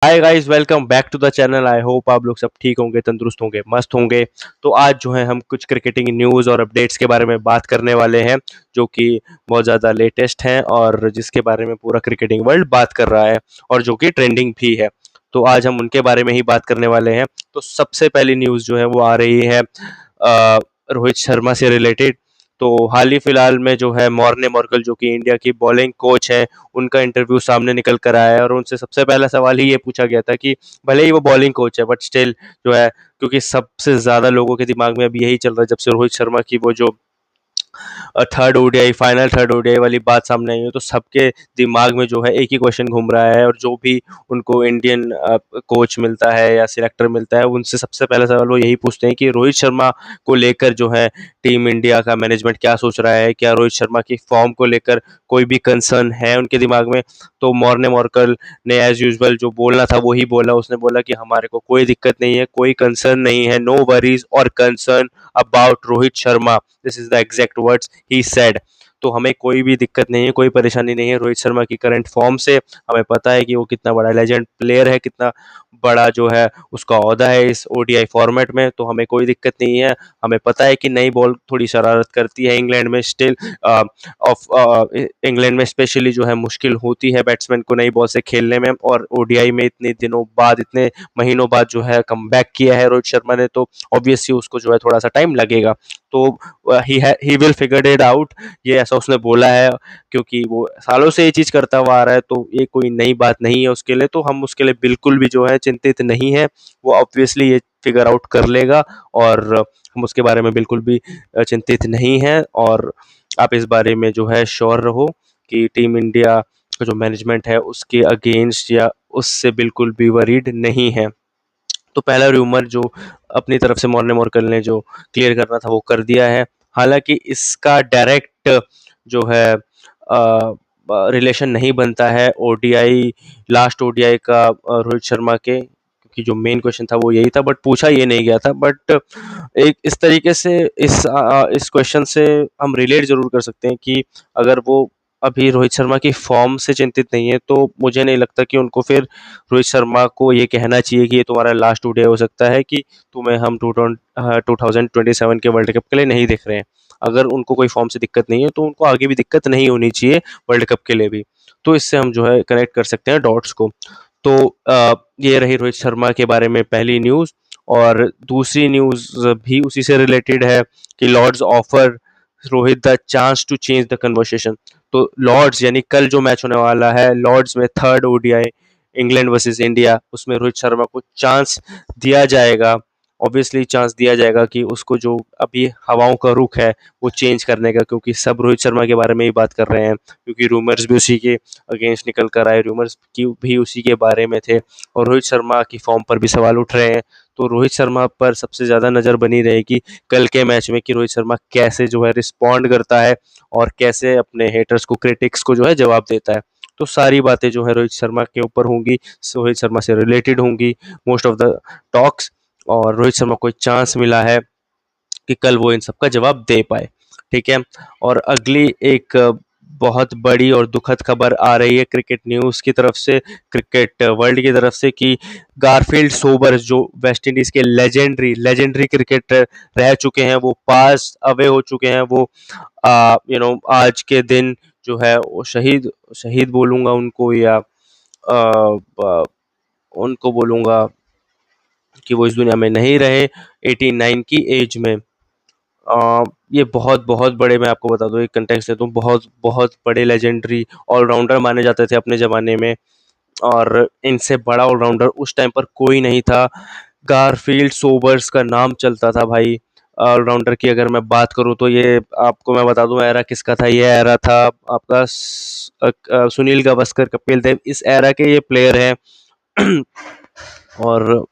Hi guys, welcome back to the channel. I hope आप लोग सब ठीक होंगे, तंदुरुस्त होंगे, मस्त होंगे। तो आज जो है हम कुछ क्रिकेटिंग न्यूज़ और अपडेट्स के बारे में बात करने वाले हैं, जो कि बहुत ज़्यादा लेटेस्ट हैं और जिसके बारे में पूरा क्रिकेटिंग वर्ल्ड बात कर रहा है और जो कि ट्रेंडिंग भी है। तो आज हम उनके बारे में ही बात करने वाले हैं। तो सबसे पहली न्यूज़ जो है वो आ रही है रोहित शर्मा से रिलेटेड। तो हाल ही फिलहाल में जो है मॉर्ने मॉर्कल, जो कि इंडिया की बॉलिंग कोच है, उनका इंटरव्यू सामने निकल कर आया है और उनसे सबसे पहला सवाल ही ये पूछा गया था कि भले ही वो बॉलिंग कोच है बट स्टिल जो है, क्योंकि सबसे ज़्यादा लोगों के दिमाग में अभी यही चल रहा है जब से रोहित शर्मा की वो जो third ODI final third ODI वाली बात सामने आई है, तो सबके दिमाग में जो है एक ही क्वेश्चन घूम रहा है। और जो भी उनको इंडियन कोच मिलता है या सिलेक्टर मिलता है, उनसे सबसे पहला सवाल वो यही पूछते हैं कि रोहित शर्मा को लेकर जो है टीम इंडिया का मैनेजमेंट क्या सोच रहा है, क्या रोहित शर्मा की फॉर्म को लेकर कोई भी कंसर्न है उनके दिमाग में। तो मॉर्ने मॉर्कल ने एज यूजुअल जो बोलना था वही बोला। उसने बोला कि हमारे को कोई दिक्कत नहीं है, कोई कंसर्न नहीं है, नो वरीज और concern about Rohit Sharma. This is the exact words he said. तो हमें कोई भी दिक्कत नहीं है, कोई परेशानी नहीं है रोहित शर्मा की करंट फॉर्म से। हमें पता है कि वो कितना बड़ा लेजेंड प्लेयर है, कितना बड़ा जो है उसका ओहदा है इस ओडीआई फॉर्मेट में। तो हमें कोई दिक्कत नहीं है। हमें पता है कि नई बॉल थोड़ी शरारत करती है इंग्लैंड में, स्टिल ऑफ इंग्लैंड में स्पेशली जो है मुश्किल होती है बैट्समैन को नई बॉल से खेलने में। और ओडीआई में इतने दिनों बाद, इतने महीनों बाद जो है कमबैक किया है रोहित शर्मा ने, तो ऑब्वियसली उसको जो है थोड़ा सा टाइम लगेगा। तो he will figure it out, ये ऐसा उसने बोला है। क्योंकि वो सालों से ये चीज़ करता हुआ आ रहा है, तो ये कोई नई बात नहीं है उसके लिए। तो हम उसके लिए बिल्कुल भी जो है चिंतित नहीं है। वो ऑब्वियसली ये फिगर आउट कर लेगा और हम उसके बारे में बिल्कुल भी चिंतित नहीं हैं। और आप इस बारे में जो है श्योर रहो कि टीम इंडिया का जो मैनेजमेंट है उसके अगेंस्ट या उससे बिल्कुल भी वरीड नहीं है। तो पहला र्यूमर जो अपनी तरफ से मॉर्ने मॉर्कल ने जो क्लियर करना था वो कर दिया है। हालांकि इसका डायरेक्ट जो है रिलेशन नहीं बनता है ओडीआई, लास्ट ओडीआई का रोहित शर्मा के, क्योंकि जो मेन क्वेश्चन था वो यही था, बट पूछा ये नहीं गया था। बट एक इस तरीके से इस क्वेश्चन से हम रिलेट जरूर कर सकते हैं कि अगर वो अभी रोहित शर्मा की फॉर्म से चिंतित नहीं है, तो मुझे नहीं लगता कि उनको फिर रोहित शर्मा को ये कहना चाहिए कि ये तुम्हारा लास्ट ओडीआई हो सकता है, कि तुम्हें हम 2027 के वर्ल्ड कप के लिए नहीं देख रहे हैं। अगर उनको कोई फॉर्म से दिक्कत नहीं है तो उनको आगे भी दिक्कत नहीं होनी चाहिए वर्ल्ड कप के लिए भी। तो इससे हम जो है कनेक्ट कर सकते हैं डॉट्स को। तो ये रही रोहित शर्मा के बारे में पहली न्यूज़। और दूसरी न्यूज़ भी उसी से रिलेटेड है कि Lord's offer Rohit the chance to change the conversation. तो लॉर्ड्स यानी कल जो मैच होने वाला है लॉर्ड्स में, third ODI England versus India, उसमें रोहित शर्मा को चांस दिया जाएगा। ऑब्वियसली चांस दिया जाएगा कि उसको जो अभी हवाओं का रुख है वो चेंज करने का, क्योंकि सब रोहित शर्मा के बारे में ही बात कर रहे हैं, क्योंकि रूमर्स भी उसी के अगेंस्ट निकल कर आए, रूमर्स की भी उसी के बारे में थे और रोहित शर्मा की फॉर्म पर भी सवाल उठ रहे हैं। तो रोहित शर्मा पर सबसे ज़्यादा नज़र बनी रहेगी कल के मैच में कि रोहित शर्मा कैसे जो है रिस्पॉन्ड करता है और कैसे अपने हेटर्स को, क्रिटिक्स को जो है जवाब देता है। तो सारी बातें जो है रोहित शर्मा के ऊपर होंगी, रोहित शर्मा से रिलेटेड होंगी मोस्ट ऑफ द टॉक्स। और रोहित शर्मा को एक चांस मिला है कि कल वो इन सब का जवाब दे पाए। ठीक है। और अगली एक बहुत बड़ी और दुखद खबर आ रही है क्रिकेट न्यूज़ की तरफ से, क्रिकेट वर्ल्ड की तरफ से, कि गारफील्ड सोबर्स जो वेस्ट इंडीज के लेजेंडरी लेजेंडरी क्रिकेटर रह चुके हैं, वो पास अवे हो चुके हैं। वो आज के दिन जो है वो शहीद शहीद बोलूंगा उनको, या उनको बोलूंगा कि वो इस दुनिया में नहीं रहे 89 की एज में। ये बहुत बहुत बड़े, मैं आपको बता दूं, एक कंटेक्स्ट देता हूँ, बहुत बहुत बड़े लेजेंडरी ऑलराउंडर माने जाते थे अपने ज़माने में। और इनसे बड़ा ऑलराउंडर उस टाइम पर कोई नहीं था। गारफील्ड सोबर्स का नाम चलता था भाई। ऑलराउंडर की अगर मैं बात करूं तो ये आपको मैं बता दूं एरा किसका था। ये एरा था आपका सुनील गावस्कर, कपिल देव, इस एरा के ये प्लेयर हैं। और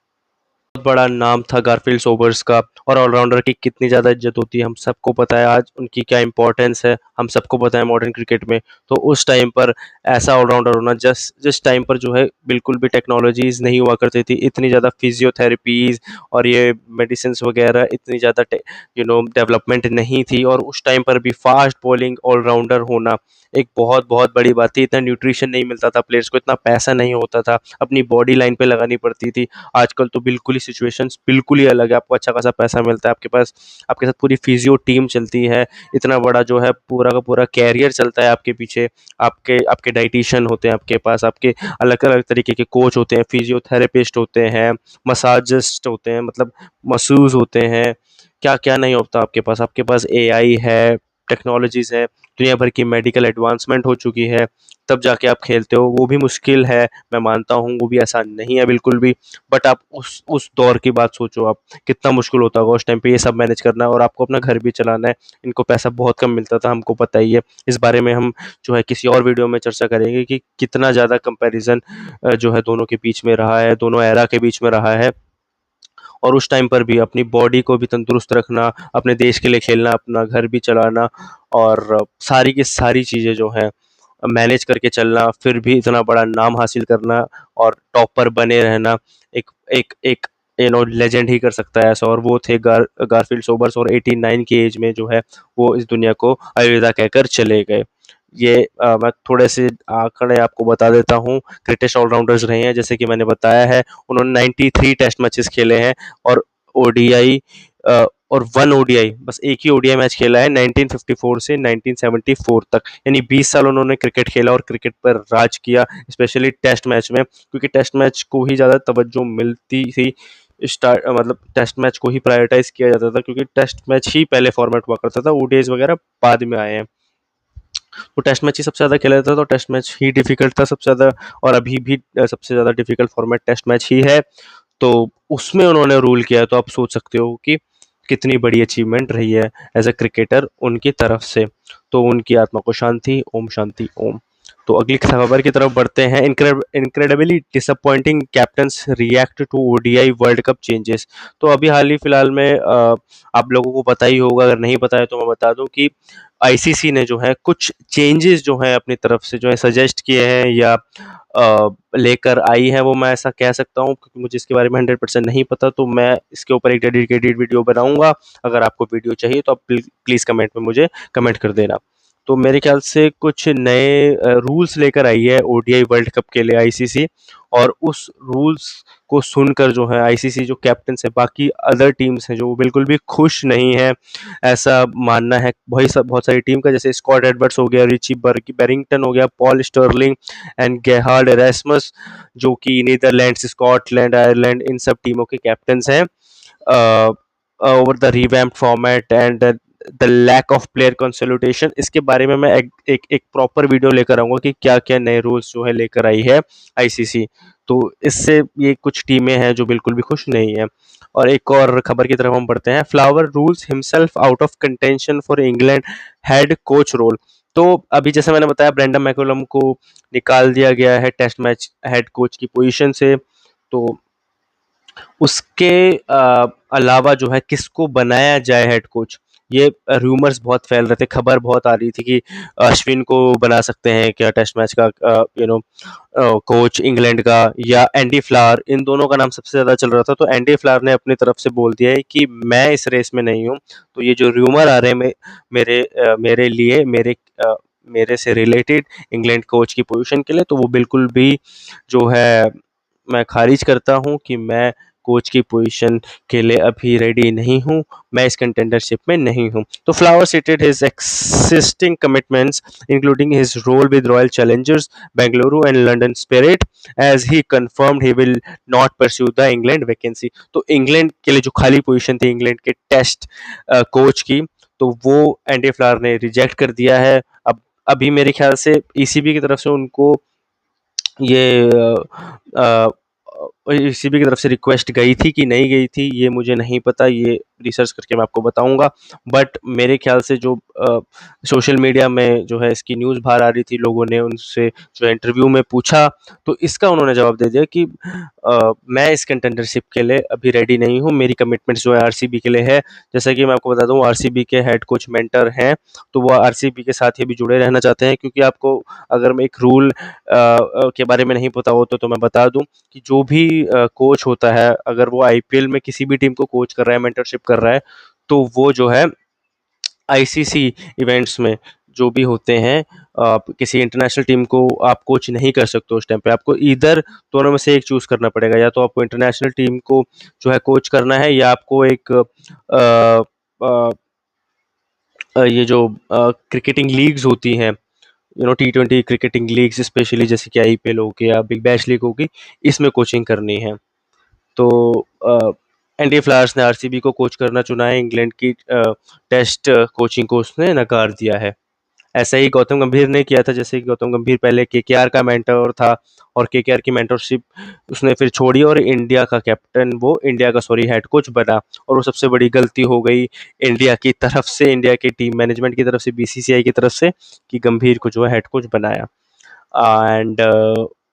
बहुत बड़ा नाम था गारफील्ड सोबर्स का, और ऑलराउंडर की कितनी ज़्यादा इज्जत होती है हम सबको पता है, आज उनकी क्या इंपॉर्टेंस है हम सबको पता है मॉडर्न क्रिकेट में। तो उस टाइम पर ऐसा ऑलराउंडर होना, जिस टाइम पर जो है बिल्कुल भी टेक्नोलॉजीज़ नहीं हुआ करती थी, इतनी ज़्यादा फिजियोथेरेपीज़ और ये मेडिसिन्स वगैरह इतनी ज़्यादा डेवलपमेंट नहीं थी, और उस टाइम पर भी फास्ट बॉलिंग ऑलराउंडर होना एक बहुत बहुत बड़ी बात थी। इतना न्यूट्रिशन नहीं मिलता था प्लेयर्स को, इतना पैसा नहीं होता था, अपनी बॉडी लाइन पे लगानी पड़ती थी। आजकल तो बिल्कुल ही सिचुएशंस बिल्कुल ही अलग है, आपको अच्छा खासा पैसा मिलता है, आपके पास आपके साथ पूरी फिजियो टीम चलती है, इतना बड़ा जो है पूरा का पूरा कैरियर चलता है आपके पीछे, आपके आपके डाइटिशियन होते हैं आपके पास, आपके अलग अलग तरीके के कोच होते हैं, फिजियोथेरेपिस्ट होते हैं, मसाजिस्ट होते हैं, मतलब मसूज होते हैं, क्या क्या नहीं होता आपके पास एआई है, टेक्नोलॉजीज है, दुनिया भर की मेडिकल एडवांसमेंट हो चुकी है, तब जाके आप खेलते हो। वो भी मुश्किल है, मैं मानता हूँ, वो भी आसान नहीं है बिल्कुल भी, बट आप उस दौर की बात सोचो, आप कितना मुश्किल होता होगा उस टाइम पे ये सब मैनेज करना, और आपको अपना घर भी चलाना है। इनको पैसा बहुत कम मिलता था, हमको पता ही है। इस बारे में हम जो है किसी और वीडियो में चर्चा करेंगे कि कितना ज़्यादा कंपैरिजन जो है दोनों के बीच में रहा है, दोनों एरा के बीच में रहा है। और उस टाइम पर भी अपनी बॉडी को भी तंदुरुस्त रखना, अपने देश के लिए खेलना, अपना घर भी चलाना, और सारी की सारी चीज़ें जो हैं मैनेज करके चलना, फिर भी इतना बड़ा नाम हासिल करना और टॉप पर बने रहना, एक एक एक लेजेंड ही कर सकता है ऐसा, और वो थे गारफील्ड सोबर्स, और 89 की एज में जो है वो इस दुनिया को अलविदा कहकर चले गए। ये मैं थोड़े से आंकड़े आपको बता देता हूँ। ग्रेटेस्ट ऑलराउंडर्स रहे हैं, जैसे कि मैंने बताया है, उन्होंने 93 टेस्ट मैचेस खेले हैं, और ओडीआई और 1 ओडीआई, बस एक ही ओडीआई मैच खेला है 1954 से 1974 तक, यानी 20 साल उन्होंने क्रिकेट खेला और क्रिकेट पर राज किया, स्पेशली टेस्ट मैच में, क्योंकि टेस्ट मैच को ही ज़्यादा तवज्जो मिलती थी। मतलब टेस्ट मैच को ही प्रायोरिटाइज किया जाता था, क्योंकि टेस्ट मैच ही पहले फॉर्मेट हुआ करता था, ओडीआईज वगैरह बाद में आए हैं। तो टेस्ट मैच ही सबसे ज़्यादा खेला जाता था, तो टेस्ट मैच ही डिफिकल्ट था सबसे ज़्यादा, और अभी भी सबसे ज़्यादा डिफिकल्ट फॉर्मेट टेस्ट मैच ही है। तो उसमें उन्होंने रूल किया है, तो आप सोच सकते हो कि कितनी बड़ी अचीवमेंट रही है एज अ क्रिकेटर उनकी तरफ से। तो उनकी आत्मा को शांति, ओम शांति ओम। तो अगली खबर की तरफ बढ़ते हैं। Incredibly disappointing captains react to ODI World Cup changes. तो अभी हाल ही फिलहाल में आप लोगों को पता ही होगा, अगर नहीं पता है तो मैं बता दूं कि आईसीसी ने जो है कुछ चेंजेस जो है अपनी तरफ से जो है सजेस्ट किए हैं, या लेकर आई है, वो मैं ऐसा कह सकता हूँ, क्योंकि मुझे इसके बारे में 100% नहीं पता, तो मैं इसके ऊपर एक डेडिकेटेड वीडियो बनाऊंगा। अगर आपको वीडियो चाहिए तो आप प्लीज़ कमेंट में मुझे कमेंट कर देना। तो मेरे ख्याल से कुछ नए रूल्स लेकर आई है ओडीआई वर्ल्ड कप के लिए आईसीसी, और उस रूल्स को सुनकर जो है आईसीसी जो कैप्टन्स है, बाकी अदर टीम्स हैं, जो वो बिल्कुल भी खुश नहीं है, ऐसा मानना है बहुत सारी टीम का, जैसे स्कॉट एडवर्ड्स हो गया, रिची बैरिंगटन हो गया, पॉल स्टर्लिंग एंड गेहार्ड एरास्मस, जो कि नीदरलैंड्स, स्कॉटलैंड, आयरलैंड, इन सब टीमों के कैप्टन्स हैं। Over the revamped format and the lack of player consolidation, इसके बारे में मैं एक प्रॉपर वीडियो लेकर आऊँगा कि क्या-क्या नए रूल्स जो है लेकर आई है आईसीसी। तो इससे ये कुछ टीमें हैं जो बिल्कुल भी खुश नहीं हैं। और एक और खबर की तरफ हम बढ़ते हैं। Flower rules himself out of contention for England head coach role. तो अभी जैसे मैंने बताया, ब्रेंडन मैकुलम को निकाल दिया गया है टेस्ट मैच हेड कोच की पोजीशन से। तो उसके अलावा जो है किसको बनाया जाए हेड कोच, ये रूमर्स बहुत फैल रहे थे, खबर बहुत आ रही थी कि अश्विन को बना सकते हैं क्या टेस्ट मैच का कोच इंग्लैंड का, या एंडी फ्लावर, इन दोनों का नाम सबसे ज़्यादा चल रहा था। तो एंडी फ्लावर ने अपनी तरफ से बोल दिया है कि मैं इस रेस में नहीं हूँ। तो ये जो रूमर आ रहे हैं मेरे लिए, मेरे से रिलेटेड इंग्लैंड कोच की पोजीशन के लिए, तो वो बिल्कुल भी जो है मैं खारिज करता हूँ कि मैं कोच की पोजीशन के लिए अभी रेडी नहीं हूँ, मैं इस कंटेंडरशिप में नहीं हूँ। तो flower stated his existing commitments including his role with Royal Challengers Bengaluru and London Spirit, as he confirmed he will not pursue the England vacancy। तो इंग्लैंड के लिए जो खाली पोजीशन थी इंग्लैंड के टेस्ट कोच की, तो वो एंडी फ्लावर ने रिजेक्ट कर दिया है। अब अभी मेरे ख्याल से ईसीबी की तरफ से उनको ये ईसीबी की तरफ से रिक्वेस्ट गई थी कि नहीं गई थी, ये मुझे नहीं पता, ये रिसर्च करके मैं आपको बताऊँगा। बट मेरे ख़्याल से जो सोशल मीडिया में जो है इसकी न्यूज़ बाहर आ रही थी, लोगों ने उनसे जो है इंटरव्यू में पूछा, तो इसका उन्होंने जवाब दे दिया कि मैं इस कंटेंडरशिप के लिए अभी रेडी नहीं हूँ, मेरी कमिटमेंट्स जो है आरसीबी के लिए है। जैसा कि मैं आपको बता दूँ, आरसीबी के हेड कोच मेंटर हैं, तो वो आरसीबी के साथ ही भी जुड़े रहना चाहते हैं, क्योंकि आपको अगर मैं एक रूल के बारे में नहीं पता हो तो मैं बता दूँ कि जो भी कोच होता है, अगर वो आईपीएल में किसी भी टीम को कोच कर रहा है, मेंटरशिप कर रहा है, तो वो जो है आईसीसी इवेंट्स में जो भी होते हैं, आप किसी इंटरनेशनल टीम को आप कोच नहीं कर सकते उस टाइम पे। आपको ईदर दोनों में से एक चूज़ करना पड़ेगा, या तो आपको इंटरनेशनल टीम को जो है कोच करना है, या आपको एक अ, ये जो क्रिकेटिंग लीग्स होती हैं, टी20 क्रिकेटिंग लीग्स स्पेशली, जैसे कि आईपीएल हो गया, बिग बैश लीग होगी, इसमें कोचिंग करनी है। तो एनडी फ्लावर्स ने आरसीबी को कोच करना चुना है, इंग्लैंड की टेस्ट कोचिंग को उसने नकार दिया है। ऐसा ही गौतम गंभीर ने किया था, जैसे कि गौतम गंभीर पहले केकेआर का मेंटर था, और केकेआर की मेंटरशिप उसने फिर छोड़ी और इंडिया का हेड कोच बना। और वो सबसे बड़ी गलती हो गई इंडिया की तरफ से, इंडिया की टीम मैनेजमेंट की तरफ से, बीसीसीआई की तरफ से, कि गंभीर को जो है हेड कोच बनाया। एंड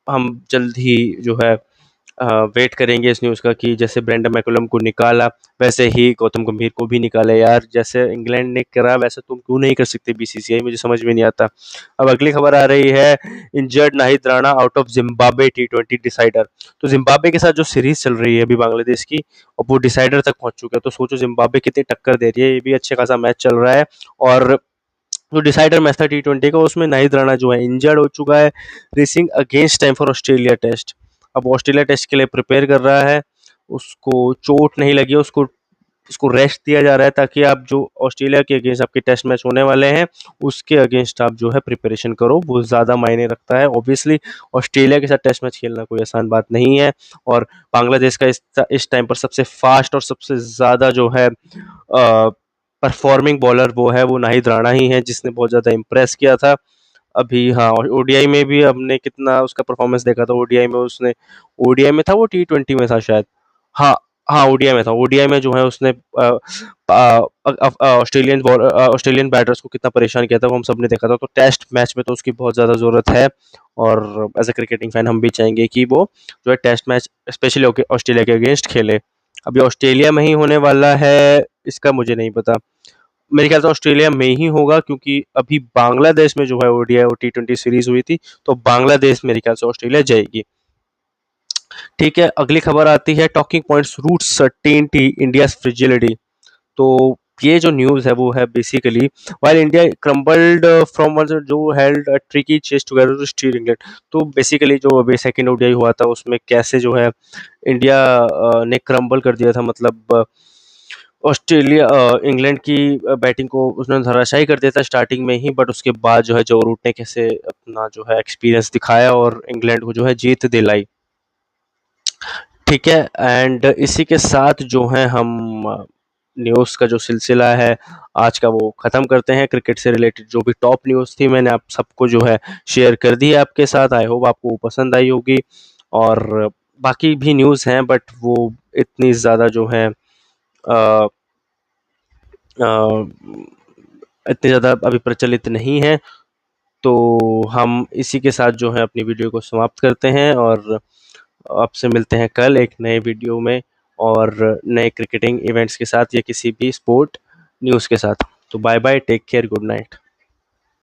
हम जल्द ही जो है वेट करेंगे इस न्यूज़ का कि जैसे ब्रेंडन मैकुलम को निकाला, वैसे ही गौतम गंभीर को भी निकाले यार। जैसे इंग्लैंड ने करा, वैसे तुम क्यों नहीं कर सकते बीसीसीआई, मुझे समझ में नहीं आता। अब अगली खबर आ रही है, injured Nahid Rana out of Zimbabwe T20 decider. तो जिम्बाब्वे के साथ जो सीरीज चल रही है अभी बांग्लादेश की, और वो डिसाइडर तक पहुंच चुका है, तो सोचो जिम्बाब्वे कितनी टक्कर दे रही है। ये भी अच्छे खासा मैच चल रहा है, और जो डिसाइडर मैच था टी20 का, उसमें नाहिद राणा जो है इंजर्ड हो चुका है, racing against time for Australia test. अब ऑस्ट्रेलिया टेस्ट के लिए प्रिपेयर कर रहा है, उसको चोट नहीं लगी है, उसको उसको रेस्ट दिया जा रहा है, ताकि आप जो ऑस्ट्रेलिया के अगेंस्ट आपके टेस्ट मैच होने वाले हैं, उसके अगेंस्ट आप जो है प्रिपरेशन करो, वो ज़्यादा मायने रखता है। ऑब्वियसली ऑस्ट्रेलिया के साथ टेस्ट मैच खेलना कोई आसान बात नहीं है, और बांग्लादेश का इस टाइम पर सबसे फास्ट और सबसे ज़्यादा जो है परफॉर्मिंग बॉलर वो नाहिद राणा ही है, जिसने बहुत ज़्यादा इम्प्रेस किया था। अभी हाँ, और ओडीआई में भी हमने कितना उसका परफॉर्मेंस देखा था। ओडीआई में था, वो टी20 में था शायद। हाँ, हाँ, ओडीआई में था। ओडीआई में जो है उसने ऑस्ट्रेलियन बैटर्स को कितना परेशान किया था, वो हम सब ने देखा था। तो टेस्ट मैच में तो उसकी बहुत ज़्यादा ज़रूरत है, और एज अ क्रिकेटिंग फैन हम भी चाहेंगे कि वो जो है टेस्ट मैच स्पेशली ऑस्ट्रेलिया के अगेंस्ट खेले। अभी ऑस्ट्रेलिया में ही होने वाला है, इसका मुझे नहीं पता। मेरे ख्याल से ऑस्ट्रेलिया में ही होगा, क्योंकि अभी बांग्लादेश में जो है ओडीआई और टी20 सीरीज हुई थी, तो बांग्लादेश मेरे ख्याल से ऑस्ट्रेलिया जाएगी। ठीक है, अगली खबर आती है, talking points root certainty India fragility. तो ये जो न्यूज़ है वो है basically, while India crumbled from Joe held a tricky chase together to steal England. तो बेसिकली जो अभी सेकंड ओडीआई हुआ था, उसमें कैसे जो है इंडिया ने क्रम्बल कर दिया था, मतलब इंग्लैंड की बैटिंग को उसने धराशायी कर दिया था स्टार्टिंग में ही, बट उसके बाद जो है जो रूट ने कैसे अपना जो है एक्सपीरियंस दिखाया और इंग्लैंड को जो है जीत दिलाई। ठीक है, एंड इसी के साथ जो है हम न्यूज़ का जो सिलसिला है आज का वो ख़त्म करते हैं। क्रिकेट से रिलेटेड जो भी टॉप न्यूज़ थी, मैंने आप सबको जो है शेयर कर दी है आपके साथ। आई होप आपको पसंद आई होगी, और बाकी भी न्यूज़ हैं, बट वो इतनी ज़्यादा जो है अ, अ, इतनी ज़्यादा अभी प्रचलित नहीं है। तो हम इसी के साथ जो है अपनी वीडियो को समाप्त करते हैं, और आपसे मिलते हैं कल एक नए वीडियो में, और नए क्रिकेटिंग इवेंट्स के साथ, या किसी भी स्पोर्ट न्यूज़ के साथ। तो bye bye, take care, good night.